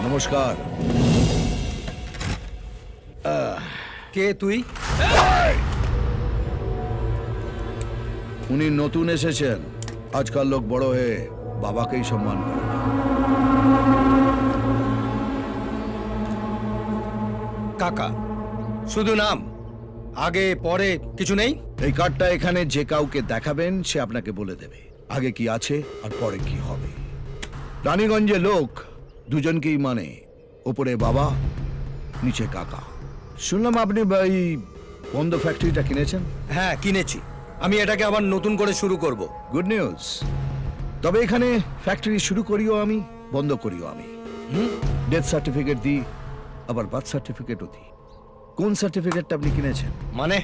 নমস্কার। কে তুই? উনি নতুন এসেছেন। আজকাল লোক বড় হয়ে বাবাকেই সম্মান করে না। কাকা, শুধু নাম, আগে পরে কিছু নেই? এই কার্ডটা এখানে যে কাউকে দেখাবেন সে আপনাকে বলে দেবে আগে কি আছে আর পরে কি হবে। রানীগঞ্জে লোক দুজনকেই মানে, ওপরে বাবা, নিচে কাকা। শুনলাম আপনি এই বন্ধ ফ্যাক্টরিটা কিনেছেন। হ্যাঁ, কিনেছি। আমি এটাকে আবার নতুন করে শুরু করব। Good news. তবে এখানে ফ্যাক্টরি শুরু করিও আমি, বন্ধ করিও আমি। ডেথ সার্টিফিকেট দিই, আবার বার্থ সার্টিফিকেটও দিই। কোন সার্টিফিকেটটা আপনি কিনেছেন? মানে?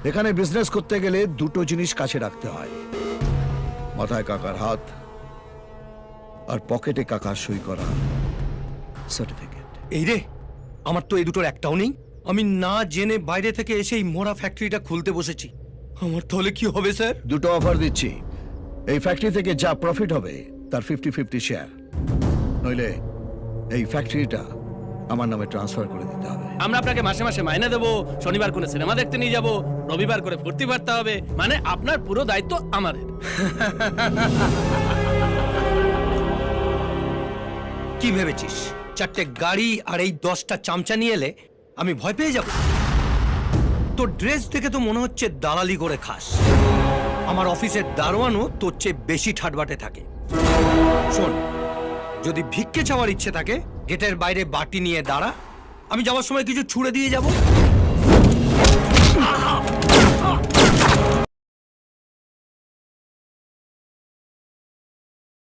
এখানে বিজনেস করতে গেলে দুটো জিনিস কাছে রাখতে হয়, মাথায় কাকার হাত আর পকেটে কাকার সই করা সার্টিফিকেট। এই রে, আমার তো এই দুটোর একটাও নেই। আমি না জেনে বাইরে থেকে এসে এই মোড়া ফ্যাক্টরিটা খুলতে বসেছি। আমার তাহলে কি হবে স্যার? দুটো অফার দিচ্ছি। এই ফ্যাক্টরি থেকে যা প্রফিট হবে তার 50-50 শেয়ার, নইলে এই ফ্যাক্টরিটা আমার নামে ট্রান্সফার করে দিতে হবে। আমরা আপনাকে মাসে মাসে মাইনে দেবো, শনিবার করে সিনেমা দেখতে নিয়ে যাব, রবিবার করে ফুর্তি পারতে হবে, মানে আপনার পুরো দায়িত্ব আমাদের। কি ভেবেছিস, 4টে গাড়ি আর এই 10টা চামচা নিয়ে এলে আমি ভয় পেয়ে যাব? তোর ড্রেস দেখে তো মনে হচ্ছে দালালি করে খাস। আমার অফিসের দারোয়ানও তোর চেয়ে বেশি ঠাটবাটে থাকে। শোন, যদি ভিক্ষে চাওয়ার ইচ্ছে থাকে গেটের বাইরে বাটি নিয়ে দাঁড়া, আমি যাওয়ার সময় কিছু ছুঁড়ে দিয়ে যাব।